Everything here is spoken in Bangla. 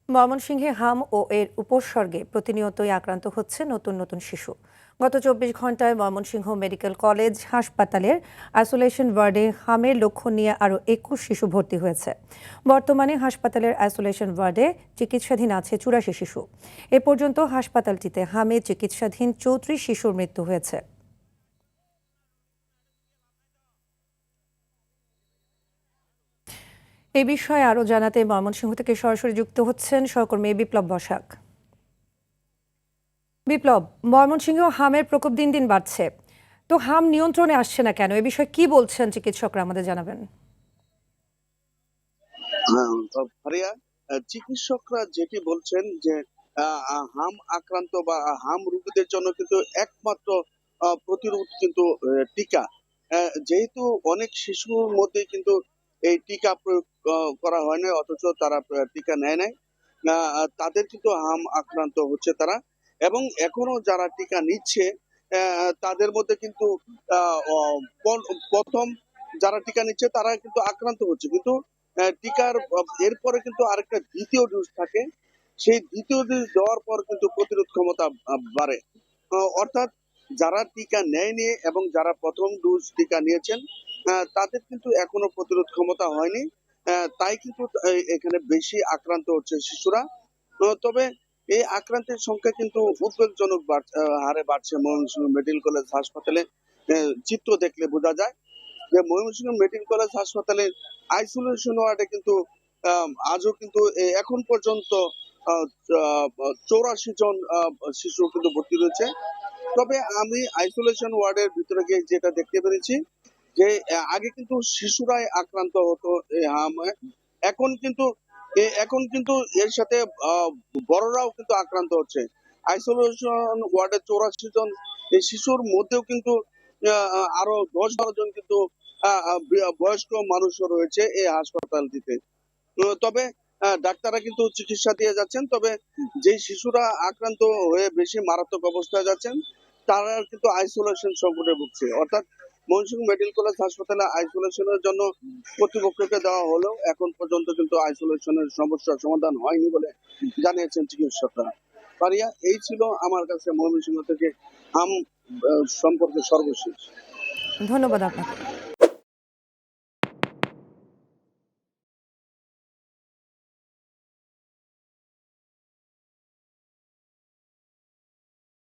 ময়মনসিংহে হাম ও এর উপসর্গে প্রতিনিয়তই আক্রান্ত হচ্ছে নতুন নতুন শিশু। গত ২৪ ঘন্টায় ময়মনসিংহ মেডিকেল কলেজ হাসপাতালের আইসোলেশন ওয়ার্ডে হামের লক্ষণ নিয়ে আরও ২১ শিশু ভর্তি হয়েছে। বর্তমানে হাসপাতালের আইসোলেশন ওয়ার্ডে চিকিৎসাধীন আছে ৮৪ শিশু। এ পর্যন্ত হাসপাতালটিতে হামে চিকিৎসাধীন ৩৪ শিশুর মৃত্যু হয়েছে। এ বিষয়ে আরও জানাতে ময়মনসিংহ থেকে সরাসরি যুক্ত হচ্ছেন সহকর্মী বিপ্লব বসাক। বিপ্লব, ময়মনসিংহ হামের প্রকোপ দিন দিন বাড়ছে, তো হাম নিয়ন্ত্রণে আসছে না কেন? এ বিষয়ে কি বলছেন চিকিৎসকরা, আমাদের জানাবেন। ফারিয়া, চিকিৎসকরা যেটি বলছেন যে হাম আক্রান্ত বা হাম রোগীদের জন্য কিন্তু একমাত্র প্রতিরোধ কিন্তু টিকা। যেহেতু অনেক শিশুর মধ্যে কিন্তু এই টিকা প্রয়োগ করা হয় না, অথচ তারা টিকা নেয় নাই, তাদের কিন্তু হাম আক্রান্ত হচ্ছে তারা। এবং এখনো যারা টিকা নিচ্ছে তাদের মধ্যে কিন্তু প্রথম যারা টিকা নিচ্ছে তারা কিন্তু আক্রান্ত হচ্ছে, কিন্তু টিকার এরপরে কিন্তু আরেকটা দ্বিতীয় ডোজ থাকে। সেই দ্বিতীয় ডোজ দেওয়ার পর কিন্তু প্রতিরোধ ক্ষমতা বাড়ে। অর্থাৎ যারা টিকা নেয়নি এবং যারা প্রথম ডোজ টিকা নিয়েছেন তাদের কিন্তু এখনো প্রতিরোধ ক্ষমতা হয়নি। তাই কিন্তু এখানে বেশি আক্রান্ত হচ্ছে শিশুরা। তবে এই আক্রান্তের সংখ্যা কিন্তু উদ্বেগজনক হারে বাড়ছে ময়মনসিংহ মেডিকেল কলেজ হাসপাতালে। চিত্র দেখলে বোঝা যায় যে ময়মনসিংহ মেডিকেল কলেজ হাসপাতালে আইসোলেশন ওয়ার্ডে কিন্তু আজও কিন্তু এখন পর্যন্ত ৮৪ জন শিশু কিন্তু ভর্তি রয়েছে। তবে আমি আইসোলেশন ওয়ার্ডের ভিতরে গিয়ে যেটা দেখতে পেরেছি যে আগে কিন্তু শিশুরাই আক্রান্ত হতো এই হামে। এখন কিন্তু এখন কিন্তু এর সাথে বড়রাও কিন্তু আক্রান্ত হচ্ছে। আইসোলেশন ওয়ার্ডে ৮৪ জন এই শিশুর মধ্যেও কিন্তু আরো ১০-১২ জন কিন্তু বয়স্ক মানুষও রয়েছে এই হাসপাতালটিতে। তবে ডাক্তাররা কিন্তু চিকিৎসা দিয়ে যাচ্ছেন। তবে যে শিশুরা আক্রান্ত হয়ে বেশি মারাত্মক অবস্থায় যাচ্ছেন তারা কিন্তু আইসোলেশন সংকটে ভুগছে। অর্থাৎ ময়মনসিংহ মেডিকেল কলেজ হাসপাতালে আইসোলেশনের জন্য কর্তৃপক্ষকে দেওয়া হলেও এখন পর্যন্ত কিন্তু আইসোলেশনের সমস্যার সমাধান হয়নি বলে জানিয়েছেন চিকিৎসকরা। পারিয়া, এই ছিল আমার কাছে ময়মনসিংহ থেকে হাম সম্পর্কে সর্বশেষ। ধন্যবাদ আপনাকে।